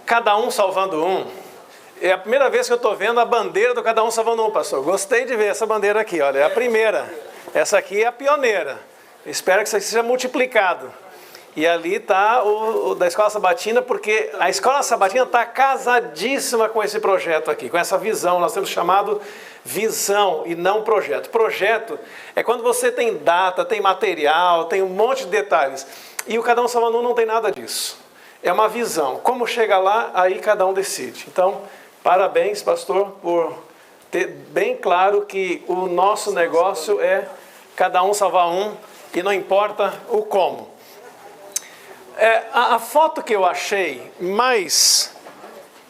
Cada um salvando um. É a primeira vez que eu estou vendo a bandeira do cada um salvando um, pastor. Gostei de ver essa bandeira aqui, olha, é a primeira. Essa aqui é a pioneira. Espero que isso seja multiplicado. E ali está o da Escola Sabatina, porque a Escola Sabatina está casadíssima com esse projeto aqui, com essa visão. Nós temos chamado visão e não projeto. Projeto é quando você tem data, tem material, tem um monte de detalhes. E o Cada Um Salvando Um não tem nada disso. É uma visão. Como chega lá, aí cada um decide. Então, parabéns, pastor, por ter bem claro que o nosso negócio é cada um salvar um e não importa o como. A foto que eu achei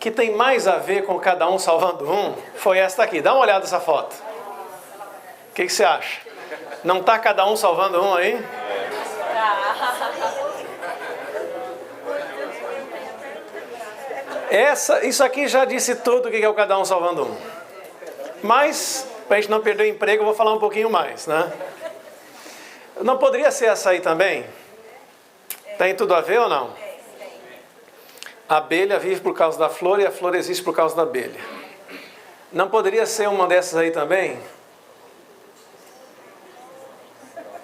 que tem mais a ver com cada um salvando um foi esta aqui. Dá uma olhada nessa foto. O que você acha? Não está cada um salvando um aí? Isso aqui já disse tudo o que é o cada um salvando um. Mas, para a gente não perder o emprego, eu vou falar um pouquinho mais, né? Não poderia ser essa aí também? Tem tudo a ver ou não? A abelha vive por causa da flor e a flor existe por causa da abelha. Não poderia ser uma dessas aí também?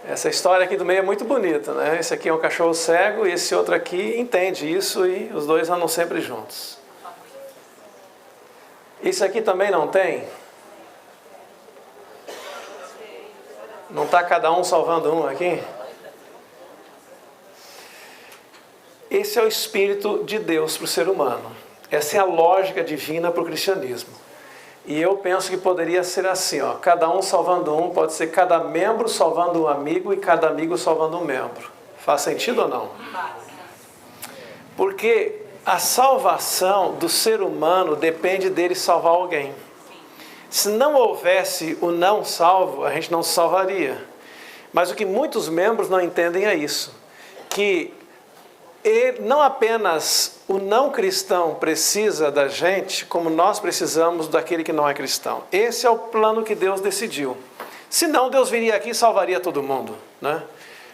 Essa história aqui do meio é muito bonita, né? Esse aqui é um cachorro cego e esse outro aqui entende isso e os dois andam sempre juntos. Isso aqui também não tem? Não está cada um salvando um aqui? Esse é o Espírito de Deus para o ser humano. Essa é a lógica divina para o cristianismo. E eu penso que poderia ser assim, ó, cada um salvando um, pode ser cada membro salvando um amigo e cada amigo salvando um membro. Faz sentido ou não? Porque a salvação do ser humano depende dele salvar alguém. Se não houvesse o não salvo, a gente não se salvaria. Mas o que muitos membros não entendem é isso, que não apenas o não cristão precisa da gente, como nós precisamos daquele que não é cristão. Esse é o plano que Deus decidiu. Senão Deus viria aqui e salvaria todo mundo, né?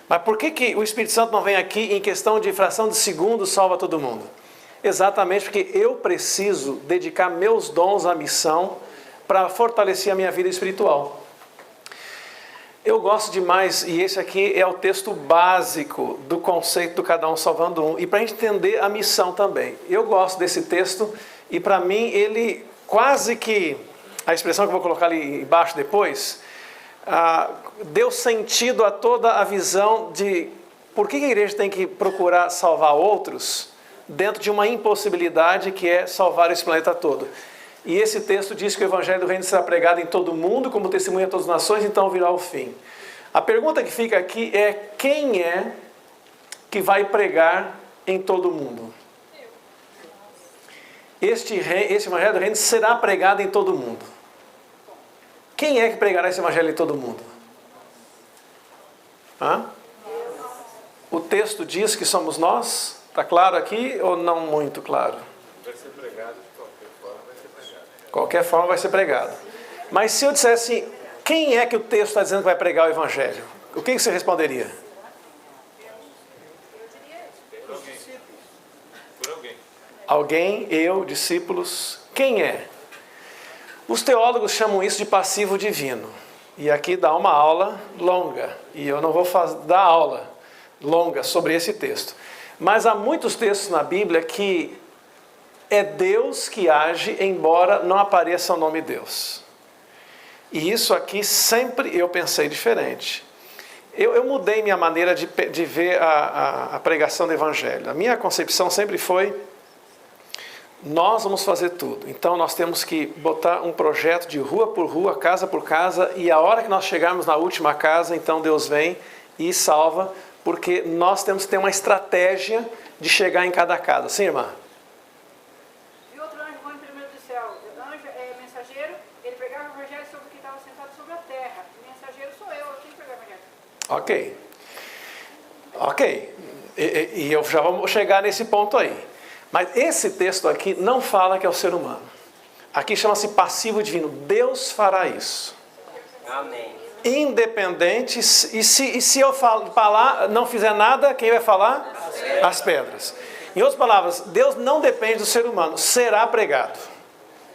Mas por que o Espírito Santo não vem aqui em questão de fração de segundo salva todo mundo? Exatamente porque eu preciso dedicar meus dons à missão para fortalecer a minha vida espiritual. Eu gosto demais, e esse aqui é o texto básico do conceito do cada um salvando um, e para a gente entender a missão também. Eu gosto desse texto, e para mim ele quase que, a expressão que eu vou colocar ali embaixo depois, deu sentido a toda a visão de por que a igreja tem que procurar salvar outros dentro de uma impossibilidade que é salvar esse planeta todo. E esse texto diz que o Evangelho do Reino será pregado em todo o mundo, como testemunha a todas as nações, então virá o fim. A pergunta que fica aqui é: quem é que vai pregar em todo o mundo? Esse Evangelho do Reino será pregado em todo o mundo. Quem é que pregará esse Evangelho em todo o mundo? O texto diz que somos nós? Está claro aqui ou não muito claro? Vai ser pregado de qualquer forma, vai ser pregado. Qualquer forma vai ser pregado. Mas se eu dissesse, quem é que o texto está dizendo que vai pregar o Evangelho? O que você responderia? Por alguém. Alguém, eu, discípulos. Quem é? Os teólogos chamam isso de passivo divino. E aqui dá uma aula longa. E eu não vou dar aula longa sobre esse texto. Mas há muitos textos na Bíblia que é Deus que age, embora não apareça o nome Deus. E isso aqui sempre eu pensei diferente. Eu mudei minha maneira de ver a pregação do Evangelho. A minha concepção sempre foi: nós vamos fazer tudo. Então nós temos que botar um projeto de rua por rua, casa por casa, e a hora que nós chegarmos na última casa, então Deus vem e salva, porque nós temos que ter uma estratégia de chegar em cada casa. Sim, irmã? E outro anjo voando primeiro do céu. O anjo é mensageiro, ele pregava o Evangelho sobre o que estava sentado sobre a terra. O mensageiro sou eu tenho que pregar o Evangelho. Ok. E eu já vou chegar nesse ponto aí. Mas esse texto aqui não fala que é o ser humano. Aqui chama-se passivo divino. Deus fará isso. Amém. Independente, e se eu falar, não fizer nada, quem vai falar? As pedras. Em outras palavras, Deus não depende do ser humano, será pregado.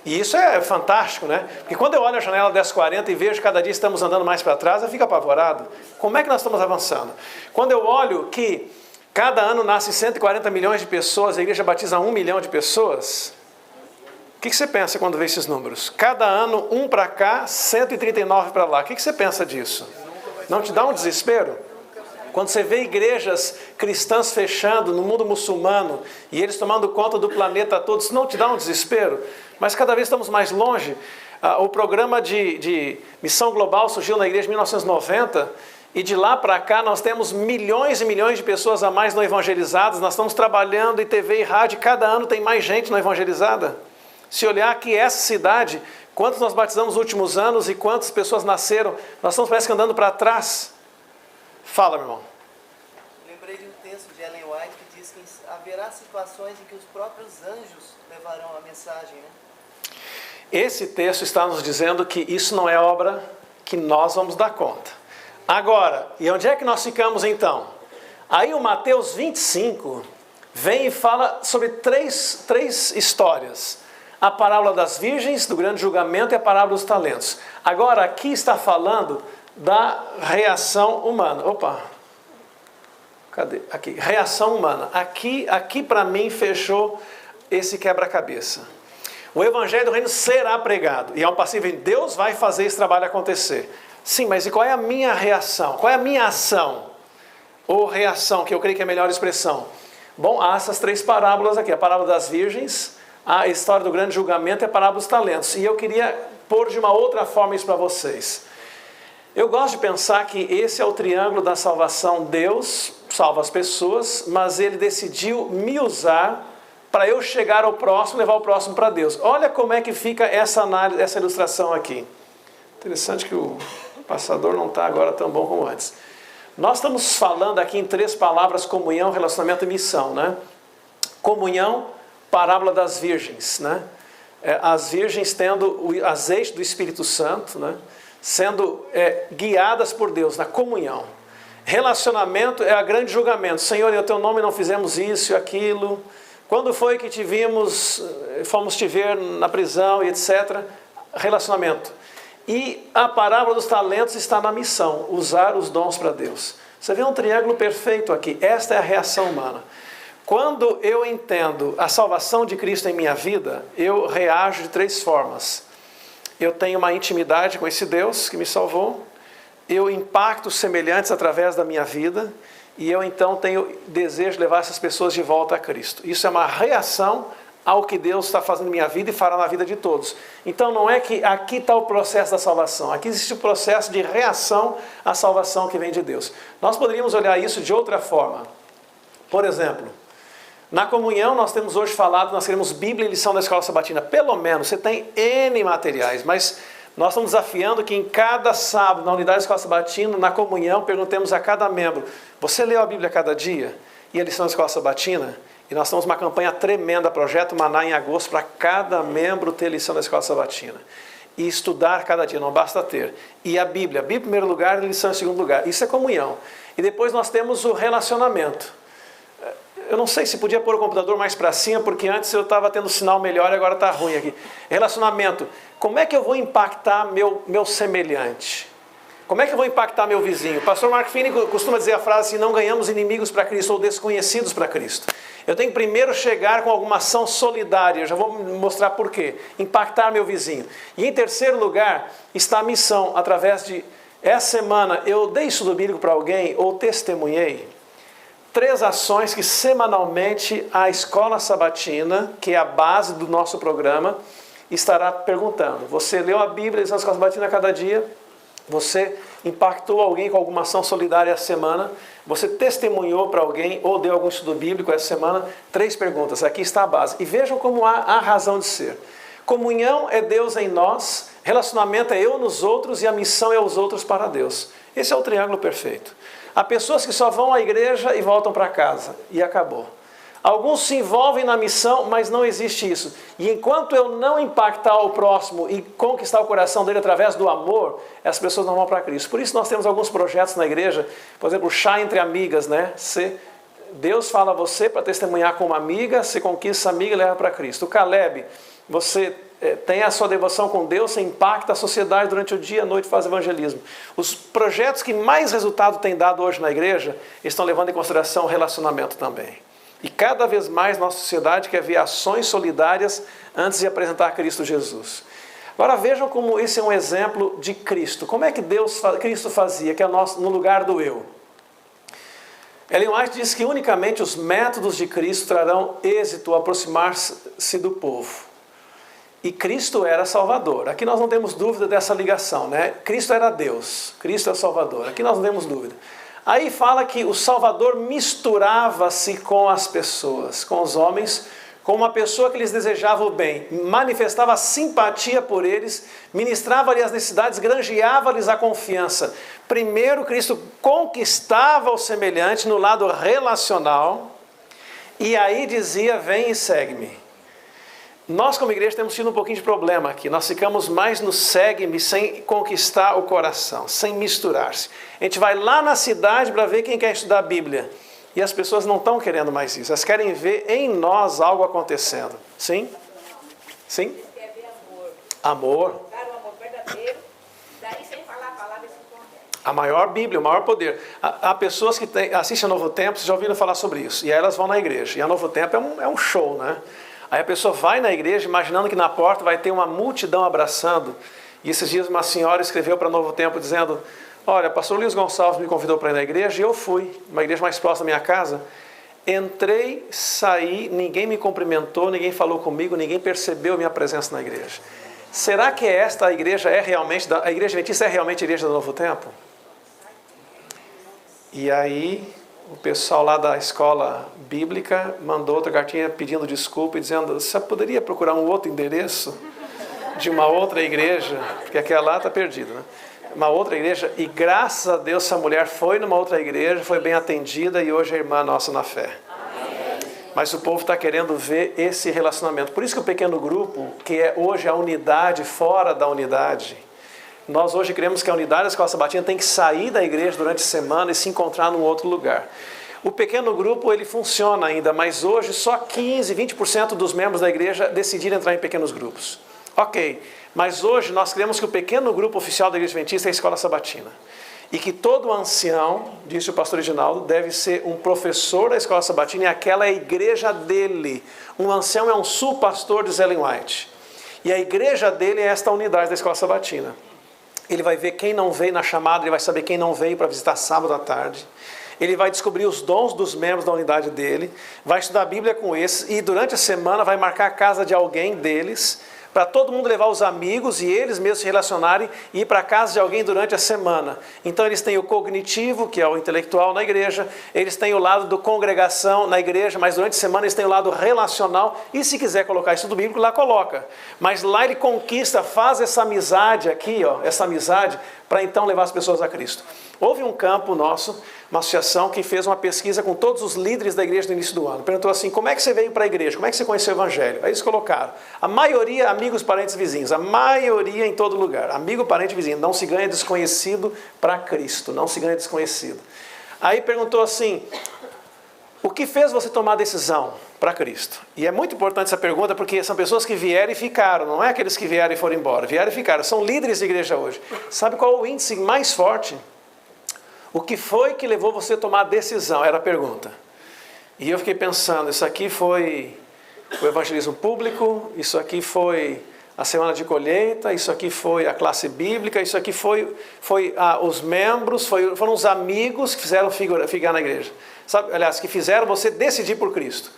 E isso é fantástico, né? Porque quando eu olho a janela 1040 e vejo que cada dia estamos andando mais para trás, eu fico apavorado. Como é que nós estamos avançando? Quando eu olho que cada ano nasce 140 milhões de pessoas, a igreja batiza 1 milhão de pessoas, o que você pensa quando vê esses números? Cada ano, 1 para cá, 139 para lá. O que você pensa disso? Não te dá um desespero? Quando você vê igrejas cristãs fechando no mundo muçulmano e eles tomando conta do planeta todo, isso não te dá um desespero? Mas cada vez estamos mais longe. O programa de missão global surgiu na igreja em 1990 e de lá para cá nós temos milhões e milhões de pessoas a mais não evangelizadas. Nós estamos trabalhando em TV e rádio, cada ano tem mais gente não evangelizada. Se olhar aqui essa cidade, quantos nós batizamos nos últimos anos e quantas pessoas nasceram, nós estamos parece que andando para trás. Fala, meu irmão. Lembrei de um texto de Ellen White que diz que haverá situações em que os próprios anjos levarão a mensagem, né? Esse texto está nos dizendo que isso não é obra que nós vamos dar conta. Agora, e onde é que nós ficamos então? Aí o Mateus 25 vem e fala sobre três histórias. A parábola das virgens, do grande julgamento e a parábola dos talentos. Agora aqui está falando da reação humana. Opa, cadê? Aqui, reação humana. Aqui para mim fechou esse quebra-cabeça. O evangelho do reino será pregado. E é um passivo em Deus vai fazer esse trabalho acontecer. Sim, mas e qual é a minha reação? Qual é a minha ação? Ou reação, que eu creio que é a melhor expressão. Bom, há essas três parábolas aqui. A parábola das virgens, a história do grande julgamento e a parábola dos talentos. E eu queria pôr de uma outra forma isso para vocês. Eu gosto de pensar que esse é o triângulo da salvação. Deus salva as pessoas, mas Ele decidiu me usar para eu chegar ao próximo, levar o próximo para Deus. Olha como é que fica essa análise, essa ilustração aqui. Interessante que o passador não está agora tão bom como antes. Nós estamos falando aqui em três palavras: comunhão, relacionamento e missão, né? Comunhão, parábola das virgens, né? As virgens tendo o azeite do Espírito Santo, né? Sendo guiadas por Deus na comunhão. Relacionamento é a grande julgamento. Senhor, em teu nome não fizemos isso e aquilo. Quando foi que te vimos, fomos te ver na prisão e etc. Relacionamento. E a parábola dos talentos está na missão, usar os dons para Deus. Você vê um triângulo perfeito aqui. Esta é a reação humana. Quando eu entendo a salvação de Cristo em minha vida, eu reajo de três formas. Eu tenho uma intimidade com esse Deus que me salvou, eu impacto semelhantes através da minha vida, e eu então tenho desejo de levar essas pessoas de volta a Cristo. Isso é uma reação ao que Deus está fazendo na minha vida e fará na vida de todos. Então não é que aqui está o processo da salvação, aqui existe o processo de reação à salvação que vem de Deus. Nós poderíamos olhar isso de outra forma. Por exemplo, na comunhão nós temos hoje falado, nós queremos Bíblia e lição da Escola Sabatina. Pelo menos, você tem N materiais, mas nós estamos desafiando que em cada sábado, na unidade da Escola Sabatina, na comunhão, perguntemos a cada membro: você leu a Bíblia cada dia? E a lição da Escola Sabatina? E nós estamos uma campanha tremenda, Projeto Maná, em agosto, para cada membro ter lição da Escola Sabatina. E estudar cada dia, não basta ter. E a Bíblia em primeiro lugar e lição em segundo lugar. Isso é comunhão. E depois nós temos o relacionamento. Eu não sei se podia pôr o computador mais para cima, porque antes eu estava tendo sinal melhor e agora está ruim aqui. Relacionamento. Como é que eu vou impactar meu semelhante? Como é que eu vou impactar meu vizinho? O pastor Mark Finney costuma dizer a frase assim: não ganhamos inimigos para Cristo ou desconhecidos para Cristo. Eu tenho que primeiro chegar com alguma ação solidária. Eu já vou mostrar por quê. Impactar meu vizinho. E em terceiro lugar está a missão. Através de essa semana eu dei estudo bíblico para alguém ou testemunhei 3 ações que semanalmente a Escola Sabatina, que é a base do nosso programa, estará perguntando. Você leu a Bíblia na Escola Sabatina a cada dia? Você impactou alguém com alguma ação solidária essa semana? Você testemunhou para alguém ou deu algum estudo bíblico essa semana? 3 perguntas, aqui está a base. E vejam como há razão de ser. Comunhão é Deus em nós, relacionamento é eu nos outros e a missão é os outros para Deus. Esse é o triângulo perfeito. Há pessoas que só vão à igreja e voltam para casa, e acabou. Alguns se envolvem na missão, mas não existe isso. E enquanto eu não impactar o próximo e conquistar o coração dele através do amor, as pessoas não vão para Cristo. Por isso nós temos alguns projetos na igreja, por exemplo, o chá entre amigas, né? Deus fala a você para testemunhar com uma amiga, você conquista a amiga e leva para Cristo. O Caleb, você tem a sua devoção com Deus, você impacta a sociedade durante o dia e a noite, faz evangelismo. Os projetos que mais resultado têm dado hoje na igreja estão levando em consideração o relacionamento também. E cada vez mais nossa sociedade quer ver ações solidárias antes de apresentar Cristo Jesus. Agora vejam como esse é um exemplo de Cristo. Como é que Cristo fazia, que é no lugar do eu? Ellen White diz que unicamente os métodos de Cristo trarão êxito ao aproximar-se do povo. E Cristo era Salvador. Aqui nós não temos dúvida dessa ligação, né? Cristo era Deus, Cristo é Salvador. Aqui nós não temos dúvida. Aí fala que o Salvador misturava-se com as pessoas, com os homens, com uma pessoa que lhes desejava o bem, manifestava simpatia por eles, ministrava-lhes as necessidades, granjeava-lhes a confiança. Primeiro, Cristo conquistava o semelhante no lado relacional, e aí dizia, vem e segue-me. Nós como igreja temos tido um pouquinho de problema aqui, nós ficamos mais no segue-me sem conquistar o coração, sem misturar-se. A gente vai lá na cidade para ver quem quer estudar a Bíblia. E as pessoas não estão querendo mais isso. Elas querem ver em nós algo acontecendo. Sim? Sim? Quer ver amor. Amor. Dar um amor verdadeiro. Daí sem falar a palavra se converte. A maior Bíblia, o maior poder. Há pessoas que assistem a Novo Tempo, vocês já ouviram falar sobre isso. E aí elas vão na igreja. E a Novo Tempo é um show, né? Aí a pessoa vai na igreja imaginando que na porta vai ter uma multidão abraçando. E esses dias uma senhora escreveu para Novo Tempo dizendo... Olha, pastor Luiz Gonçalves me convidou para ir na igreja e eu fui, uma igreja mais próxima da minha casa. Entrei, saí, ninguém me cumprimentou, ninguém falou comigo, ninguém percebeu minha presença na igreja. Será que esta igreja a igreja adventista é realmente a igreja do Novo Tempo? E aí, o pessoal lá da escola bíblica mandou outra cartinha pedindo desculpa e dizendo, você poderia procurar um outro endereço de uma outra igreja? Porque aquela lá está perdida, né? Uma outra igreja, e graças a Deus essa mulher foi numa outra igreja, foi bem atendida e hoje é irmã nossa na fé. Amém. Mas o povo está querendo ver esse relacionamento. Por isso que o pequeno grupo, que é hoje a unidade fora da unidade, nós hoje cremos que a unidade da escola sabatina tem que sair da igreja durante a semana e se encontrar num outro lugar. O pequeno grupo ele funciona ainda, mas hoje só 15, 20% dos membros da igreja decidiram entrar em pequenos grupos. Ok, mas hoje nós cremos que o pequeno grupo oficial da Igreja Adventista é a Escola Sabatina. E que todo ancião, disse o pastor Reginaldo, deve ser um professor da Escola Sabatina e aquela é a igreja dele. Um ancião é um subpastor, diz Ellen White. E a igreja dele é esta unidade da Escola Sabatina. Ele vai ver quem não veio na chamada, ele vai saber quem não veio para visitar sábado à tarde. Ele vai descobrir os dons dos membros da unidade dele, vai estudar a Bíblia com esses e durante a semana vai marcar a casa de alguém deles, para todo mundo levar os amigos e eles mesmos se relacionarem e ir para a casa de alguém durante a semana. Então eles têm o cognitivo, que é o intelectual na igreja, eles têm o lado do congregação na igreja, mas durante a semana eles têm o lado relacional e se quiser colocar estudo bíblico, lá coloca. Mas lá ele conquista, faz essa amizade aqui, ó, essa amizade, para então levar as pessoas a Cristo. Houve um campo nosso, uma associação que fez uma pesquisa com todos os líderes da igreja no início do ano. Perguntou assim, como é que você veio para a igreja? Como é que você conheceu o evangelho? Aí eles colocaram, a maioria amigos, parentes, vizinhos. A maioria em todo lugar. Amigo, parente, vizinho. Não se ganha desconhecido para Cristo. Não se ganha desconhecido. Aí perguntou assim, o que fez você tomar a decisão para Cristo? E é muito importante essa pergunta porque são pessoas que vieram e ficaram. Não é aqueles que vieram e foram embora. Vieram e ficaram. São líderes de igreja hoje. Sabe qual é o índice mais forte? O que foi que levou você a tomar a decisão? Era a pergunta. E eu fiquei pensando, isso aqui foi o evangelismo público, isso aqui foi a semana de colheita, isso aqui foi a classe bíblica, isso aqui foi os membros, foram os amigos que fizeram ficar na igreja. Sabe, aliás, que fizeram você decidir por Cristo.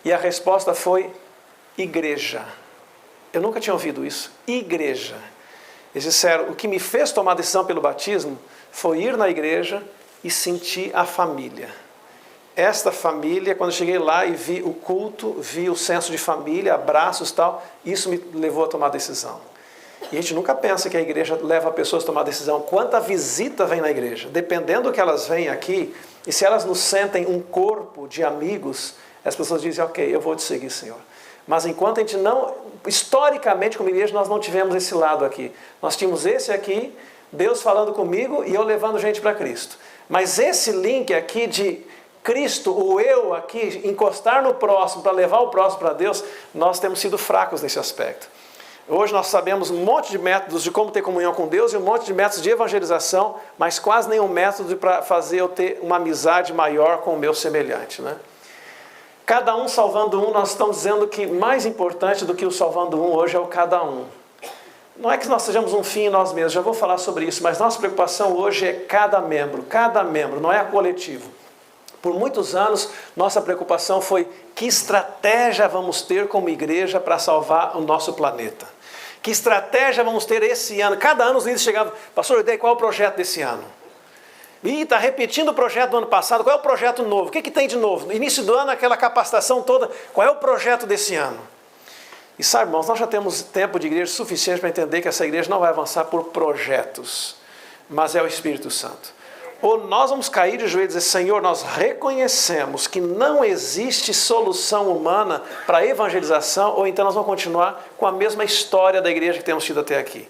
E a resposta foi igreja. Eu nunca tinha ouvido isso. Igreja. Eles disseram, o que me fez tomar a decisão pelo batismo foi ir na igreja e sentir a família. Esta família, quando eu cheguei lá e vi o culto, vi o senso de família, abraços e tal, isso me levou a tomar a decisão. E a gente nunca pensa que a igreja leva pessoas a tomar a decisão. Quanta visita vem na igreja? Dependendo do que elas vêm aqui, e se elas nos sentem um corpo de amigos, as pessoas dizem, ok, eu vou te seguir, Senhor. Mas enquanto a gente não, historicamente como igreja, nós não tivemos esse lado aqui. Nós tínhamos esse aqui, Deus falando comigo e eu levando gente para Cristo. Mas esse link aqui de Cristo, o eu aqui, encostar no próximo para levar o próximo para Deus, nós temos sido fracos nesse aspecto. Hoje nós sabemos um monte de métodos de como ter comunhão com Deus e um monte de métodos de evangelização, mas quase nenhum método para fazer eu ter uma amizade maior com o meu semelhante, né? Cada um salvando um, nós estamos dizendo que mais importante do que o salvando um hoje é o cada um. Não é que nós sejamos um fim em nós mesmos, já vou falar sobre isso, mas nossa preocupação hoje é cada membro, não é coletivo. Por muitos anos, nossa preocupação foi que estratégia vamos ter como igreja para salvar o nosso planeta. Que estratégia vamos ter esse ano? Cada ano os líderes chegavam, pastor, eu dei qual é o projeto desse ano? Ih, está repetindo o projeto do ano passado, qual é o projeto novo? O que tem de novo? No início do ano, aquela capacitação toda, qual é o projeto desse ano? E sabe, irmãos, nós já temos tempo de igreja suficiente para entender que essa igreja não vai avançar por projetos, mas é o Espírito Santo. Ou nós vamos cair de joelhos e dizer, Senhor, nós reconhecemos que não existe solução humana para a evangelização, ou então nós vamos continuar com a mesma história da igreja que temos tido até aqui.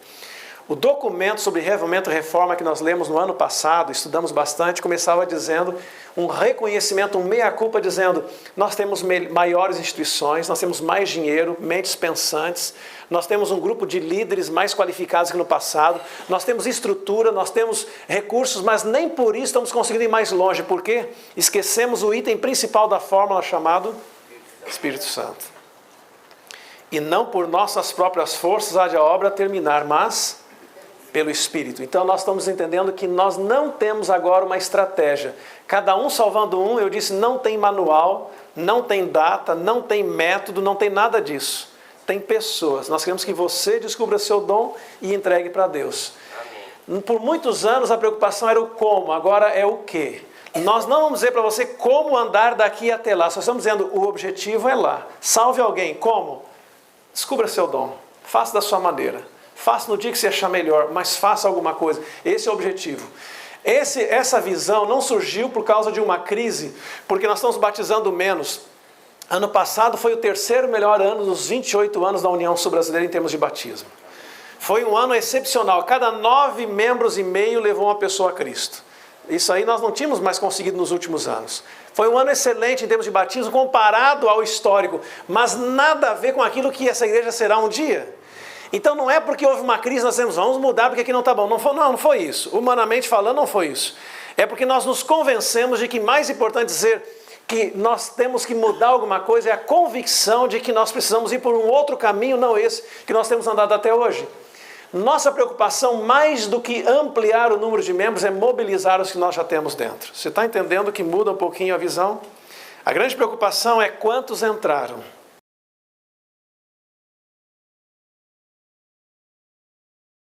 O documento sobre reavivamento e reforma que nós lemos no ano passado, estudamos bastante, começava dizendo um reconhecimento, um meia-culpa, dizendo nós temos maiores instituições, nós temos mais dinheiro, mentes pensantes, nós temos um grupo de líderes mais qualificados que no passado, nós temos estrutura, nós temos recursos, mas nem por isso estamos conseguindo ir mais longe, porque esquecemos o item principal da fórmula chamado Espírito Santo. E não por nossas próprias forças há de a obra terminar, mas pelo Espírito. Então nós estamos entendendo que nós não temos agora uma estratégia. Cada um salvando um, eu disse, não tem manual, não tem data, não tem método, não tem nada disso. Tem pessoas. Nós queremos que você descubra seu dom e entregue para Deus. Amém. Por muitos anos a preocupação era o como, agora é o que. Nós não vamos dizer para você como andar daqui até lá. Só estamos dizendo, o objetivo é lá. Salve alguém. Como? Descubra seu dom. Faça da sua maneira. Faça no dia que você achar melhor, mas faça alguma coisa. Esse é o objetivo. Essa visão não surgiu por causa de uma crise, porque nós estamos batizando menos. Ano passado foi o terceiro melhor ano dos 28 anos da União Sul-Brasileira em termos de batismo. Foi um ano excepcional. Cada 9 membros e meio levou uma pessoa a Cristo. Isso aí nós não tínhamos mais conseguido nos últimos anos. Foi um ano excelente em termos de batismo comparado ao histórico, mas nada a ver com aquilo que essa igreja será um dia. Então não é porque houve uma crise nós dizemos, vamos mudar porque aqui não está bom. Não foi isso. Humanamente falando, não foi isso. É porque nós nos convencemos de que mais importante dizer que nós temos que mudar alguma coisa é a convicção de que nós precisamos ir por um outro caminho, não esse que nós temos andado até hoje. Nossa preocupação, mais do que ampliar o número de membros, é mobilizar os que nós já temos dentro. Você está entendendo que muda um pouquinho a visão? A grande preocupação é quantos entraram.